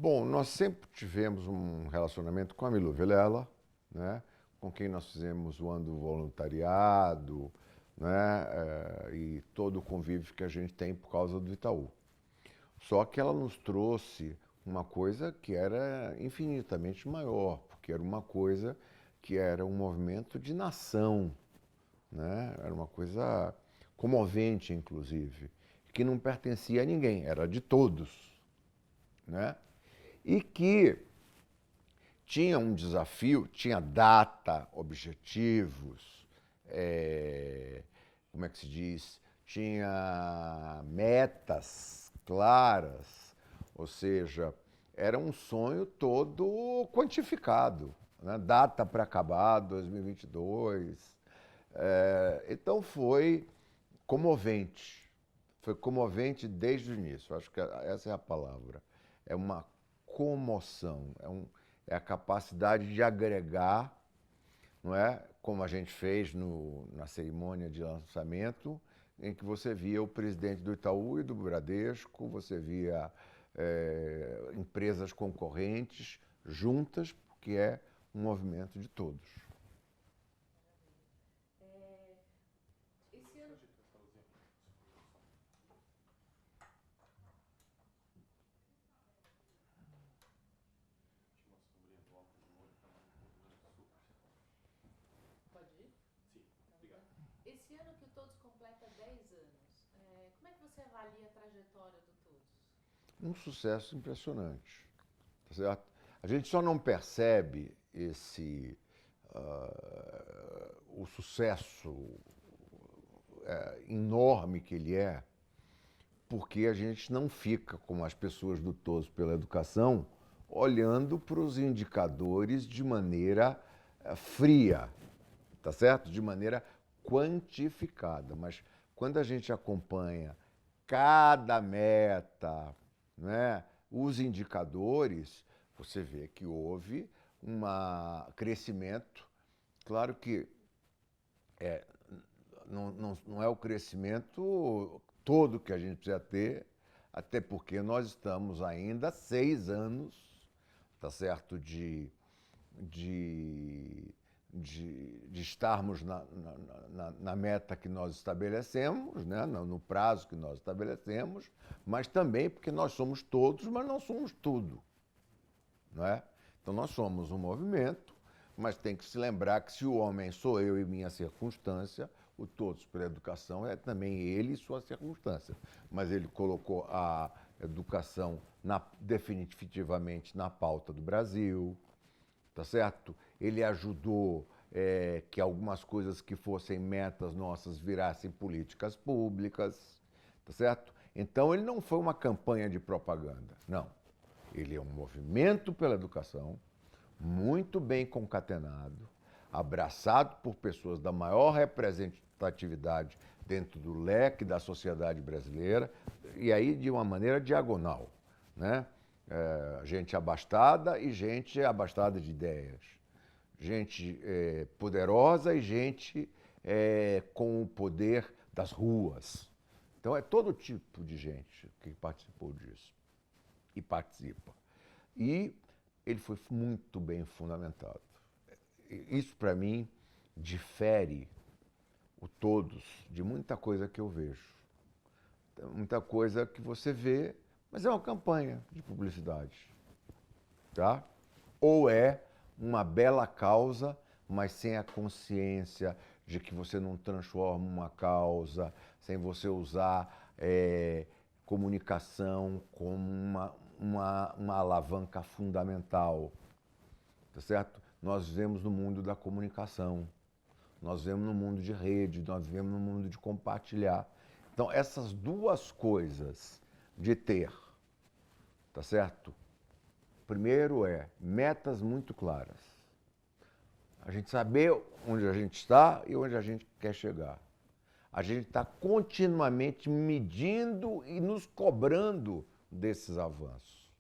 Bom, nós sempre tivemos um relacionamento com a Milu Vilela, né? Com quem nós fizemos o ano do voluntariado, né? E todo o convívio que a gente tem por causa do Itaú. Só que ela nos trouxe uma coisa que era infinitamente maior, porque era uma coisa que era um movimento de nação, né? Era uma coisa comovente, inclusive, que não pertencia a ninguém, era de todos, né? E que tinha um desafio, tinha data, objetivos, como é que se diz? Tinha metas claras, ou seja, era um sonho todo quantificado, né? Data para acabar, 2022. Então comovente, foi comovente desde o início, acho que essa é a palavra. É uma comoção, é a capacidade de agregar, não é? Como a gente fez na cerimônia de lançamento, em que você via o presidente do Itaú e do Bradesco, você via empresas concorrentes juntas, porque é um movimento de todos. Esse ano, pode ir? Esse ano que o Todos completa 10 anos, como é que você avalia a trajetória do Todos? Um sucesso impressionante, tá certo? A gente só não percebe o sucesso enorme que ele é, porque a gente não fica, como as pessoas do Todos pela Educação, olhando para os indicadores de maneira fria, tá certo? De maneira quantificada. Mas quando a gente acompanha cada meta, né, os indicadores, você vê que houve um crescimento. Claro que não é o crescimento todo que a gente precisa ter, até porque nós estamos ainda 6 anos, tá certo, de, de estarmos na meta que nós estabelecemos, né? No prazo que nós estabelecemos, mas também porque nós somos todos, mas não somos tudo, não é? Então nós somos um movimento, mas tem que se lembrar que se o homem sou eu e minha circunstância, o Todos pela Educação é também ele e sua circunstância. Mas ele colocou a educação definitivamente na pauta do Brasil, tá certo? Ele ajudou que algumas coisas que fossem metas nossas virassem políticas públicas, tá certo? Então ele não foi uma campanha de propaganda, não. Ele é um movimento pela educação, muito bem concatenado, abraçado por pessoas da maior representatividade dentro do leque da sociedade brasileira, e aí de uma maneira diagonal, né? Gente abastada e gente abastada de ideias. Gente poderosa e gente com o poder das ruas. Então é todo tipo de gente que participou disso e participa. E ele foi muito bem fundamentado. Isso, para mim, difere o Todos de muita coisa que eu vejo. Muita coisa que você vê, mas é uma campanha de publicidade, tá? Ou é uma bela causa, mas sem a consciência de que você não transforma uma causa, sem você usar comunicação como uma alavanca fundamental, tá certo? Nós vivemos no mundo da comunicação, nós vivemos no mundo de rede, nós vivemos no mundo de compartilhar. Então, essas duas coisas de ter, tá certo? Primeiro metas muito claras. A gente saber onde a gente está e onde a gente quer chegar. A gente está continuamente medindo e nos cobrando desses avanços,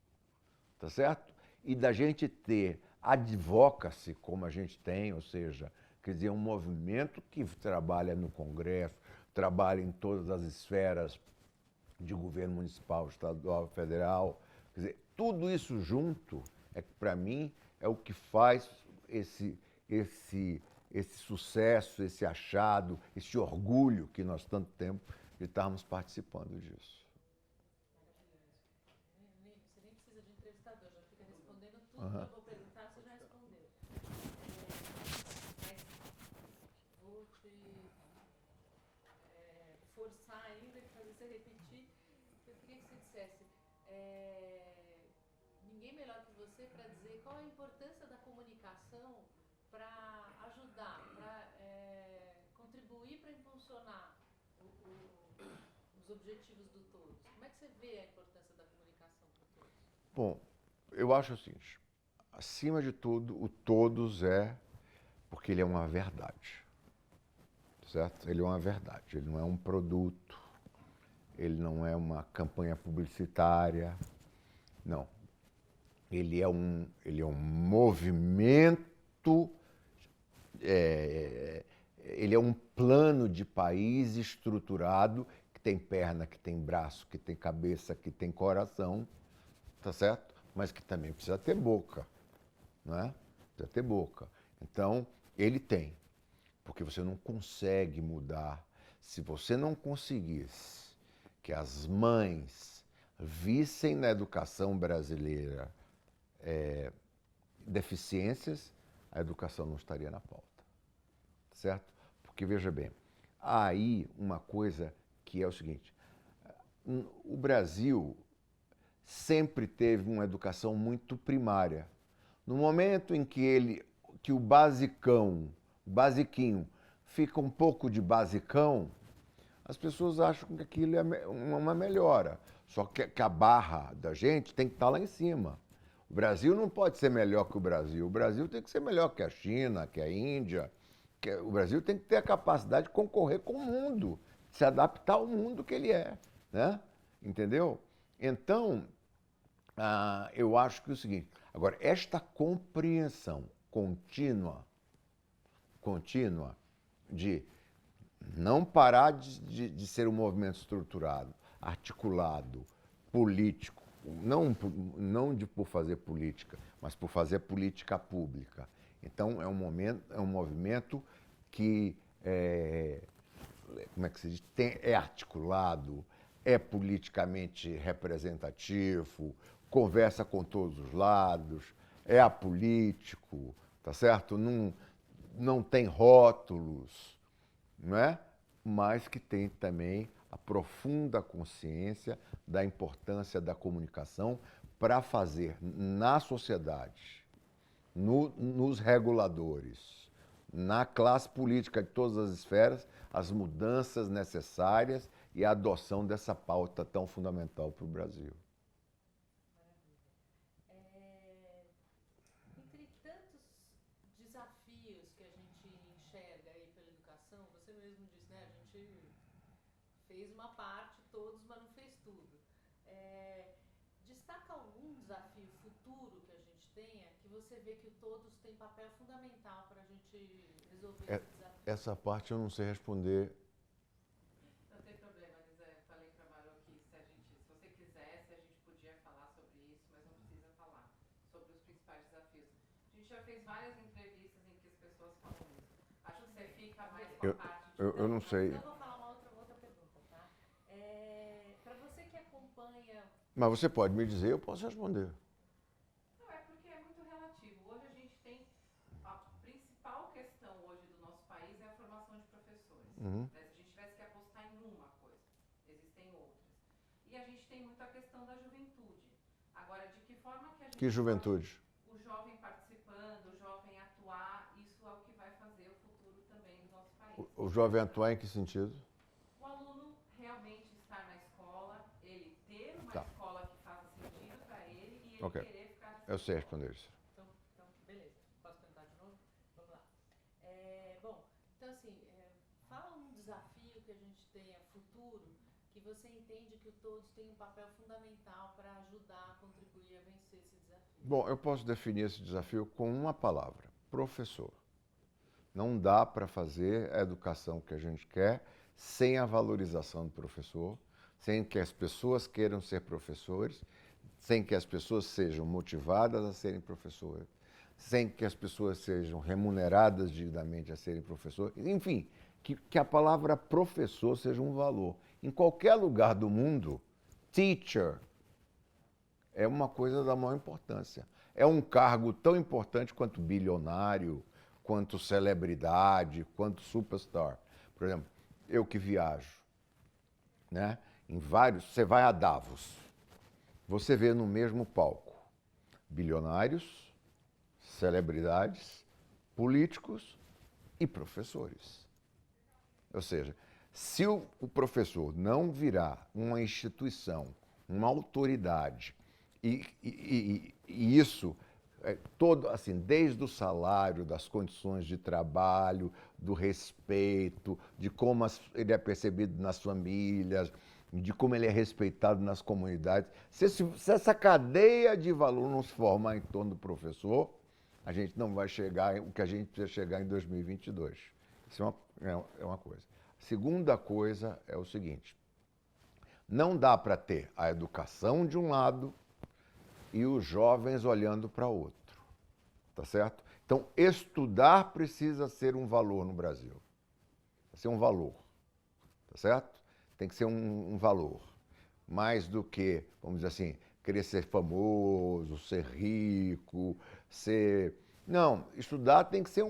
tá certo? E da gente ter advocacy como a gente tem, ou seja, quer dizer, um movimento que trabalha no Congresso, trabalha em todas as esferas de governo municipal, estadual, federal, quer dizer, tudo isso junto é que, para mim, é o que faz esse sucesso, esse achado, esse orgulho que nós tanto tempo de estarmos participando disso. Você nem precisa de entrevistador, já fica respondendo tudo que eu vou perguntar, você já respondeu. Mas vou te forçar ainda e fazer você repetir. Eu queria que você dissesse, ninguém melhor que você para dizer qual a importância da comunicação para ajudar, para contribuir para impulsionar os objetivos do todos. Como é que você vê a importância da comunicação para todos? Bom, eu acho o seguinte, acima de tudo, o todos é porque ele é uma verdade, certo? Ele é uma verdade, ele não é um produto, ele não é uma campanha publicitária, não. Ele é um movimento, ele é um plano de país estruturado que tem perna, que tem braço, que tem cabeça, que tem coração, tá certo? Mas que também precisa ter boca, não é? Precisa ter boca. Então, ele tem, porque você não consegue mudar. Se você não conseguisse que as mães vissem na educação brasileira deficiências, a educação não estaria na pauta, certo? Porque, veja bem, há aí uma coisa que é o seguinte, o Brasil sempre teve uma educação muito primária. No momento em que o basiquinho, fica um pouco de basicão, as pessoas acham que aquilo é uma melhora. Só que a barra da gente tem que estar lá em cima. O Brasil não pode ser melhor que o Brasil. O Brasil tem que ser melhor que a China, que a Índia. O Brasil tem que ter a capacidade de concorrer com o mundo, de se adaptar ao mundo que ele é, né? Entendeu? Então, eu acho que é o seguinte, agora, esta compreensão contínua de não parar de ser um movimento estruturado, articulado, político, não por fazer política, mas por fazer política pública. Então, é um movimento que como é que se diz? É articulado, é politicamente representativo, conversa com todos os lados, é apolítico, tá certo? Não tem rótulos, não é? Mas que tem também a profunda consciência da importância da comunicação para fazer na sociedade, nos reguladores, na classe política de todas as esferas, as mudanças necessárias e a adoção dessa pauta tão fundamental para o Brasil. Entre tantos desafios que a gente enxerga aí pela educação, você mesmo disse, né? A gente fez uma parte, todos, mas não fez tudo. Destaca algum desafio futuro que a gente tenha, que você vê que o todos tem papel fundamental para a gente resolver esse desafio? Essa parte eu não sei responder. Não tem problema, Lisa. Falei para a Marô que se você quisesse, a gente podia falar sobre isso, mas não precisa falar sobre os principais desafios. A gente já fez várias entrevistas em que as pessoas falam isso. Acho que você fica mais com a parte de... Eu não sei. Então, eu vou falar uma outra pergunta, tá? Para você que acompanha... Mas você pode me dizer, eu posso responder. Não, é porque é muito relativo. Hoje a gente tem... A principal questão hoje do nosso país é a formação de professores. Uhum. Se a gente tivesse que apostar em uma coisa, existem outras. E a gente tem muito a questão da juventude. Agora, de que forma que a gente... Que juventude? O jovem participando, o jovem atuar, isso é o que vai fazer o futuro também do nosso país. O jovem atuar em que sentido? O aluno realmente estar na escola, ele ter uma Tá. escola que faça sentido para ele e ele Ok. querer ficar nessa Eu sei escola. responder isso. Então, beleza. Posso perguntar de novo? Vamos lá. Bom, então assim, fala um desafio que a gente tenha futuro, que você entende que o todos tem um papel fundamental para ajudar a contribuir a vencer esse desafio. Bom, eu posso definir esse desafio com uma palavra: professor. Não dá para fazer a educação que a gente quer sem a valorização do professor, sem que as pessoas queiram ser professores, sem que as pessoas sejam motivadas a serem professoras, sem que as pessoas sejam remuneradas devidamente a serem professores, enfim, que a palavra professor seja um valor. Em qualquer lugar do mundo, teacher é uma coisa da maior importância. É um cargo tão importante quanto bilionário, quanto celebridade, quanto superstar. Por exemplo, eu que viajo, né? Você vai a Davos, você vê no mesmo palco bilionários, celebridades, políticos e professores. Ou seja, se o professor não virar uma instituição, uma autoridade, e isso, todo, assim, desde o salário, das condições de trabalho, do respeito, de como ele é percebido nas famílias, de como ele é respeitado nas comunidades. Se essa cadeia de valor não se formar em torno do professor, a gente não vai chegar o que a gente precisa chegar em 2022. Isso é uma coisa. Segunda coisa é o seguinte, não dá para ter a educação de um lado e os jovens olhando para outro, tá certo? Então, estudar precisa ser um valor no Brasil. Precisa ser um valor, tá certo? Tem que ser um valor. Mais do que, vamos dizer assim, querer ser famoso, ser rico, ser... Não, estudar tem que ser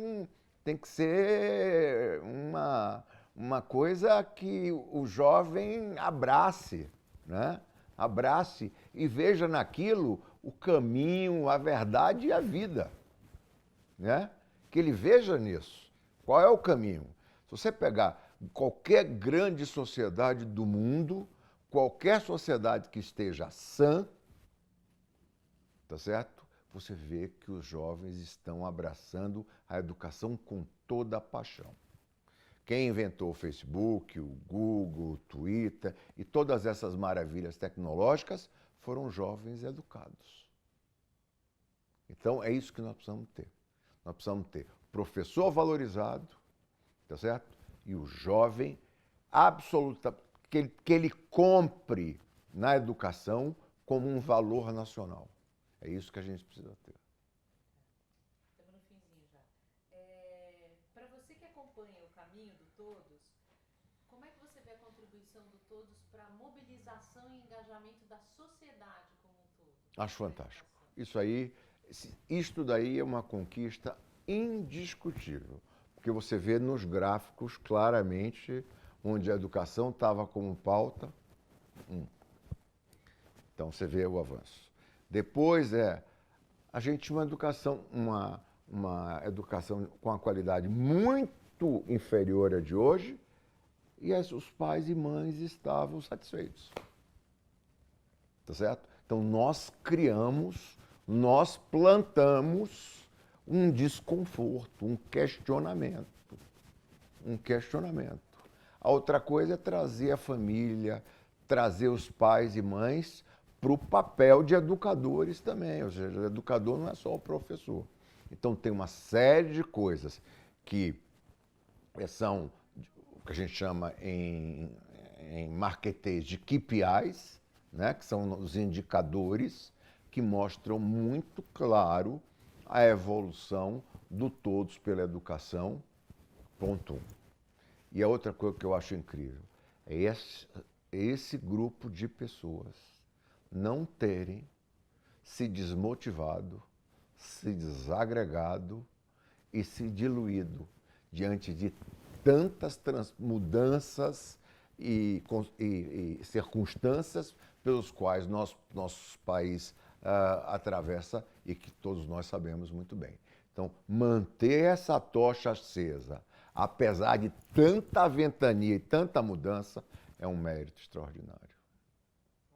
uma coisa que o jovem abrace, né? Abrace e veja naquilo o caminho, a verdade e a vida, né? Que ele veja nisso. Qual é o caminho? Se você pegar qualquer grande sociedade do mundo, qualquer sociedade que esteja sã, tá certo? Você vê que os jovens estão abraçando a educação com toda a paixão. Quem inventou o Facebook, o Google, o Twitter e todas essas maravilhas tecnológicas foram jovens educados. Então, é isso que nós precisamos ter. Nós precisamos ter professor valorizado, tá certo? E o jovem absoluta, que ele compre na educação como um valor nacional. É isso que a gente precisa ter. Estamos no finzinho já. Para você que acompanha o caminho do Todos, como é que você vê a contribuição do Todos para a mobilização e engajamento da sociedade como um todo? Acho fantástico. Isto daí é uma conquista indiscutível, porque você vê nos gráficos claramente onde a educação estava como pauta. Então você vê o avanço. Depois a gente tinha uma educação com a qualidade muito inferior à de hoje e os pais e mães estavam satisfeitos. Tá certo? Então nós plantamos um desconforto, um questionamento. A outra coisa é trazer a família, trazer os pais e mães para o papel de educadores também. Ou seja, o educador não é só o professor. Então tem uma série de coisas que são o que a gente chama em marketês de KPIs, né? Que são os indicadores que mostram muito claro a evolução do Todos pela Educação, ponto 1. E a outra coisa que eu acho incrível é esse grupo de pessoas não terem se desmotivado, se desagregado e se diluído diante de tantas mudanças e circunstâncias pelos quais nosso país atravessa e que todos nós sabemos muito bem. Então, manter essa tocha acesa, apesar de tanta ventania e tanta mudança, é um mérito extraordinário.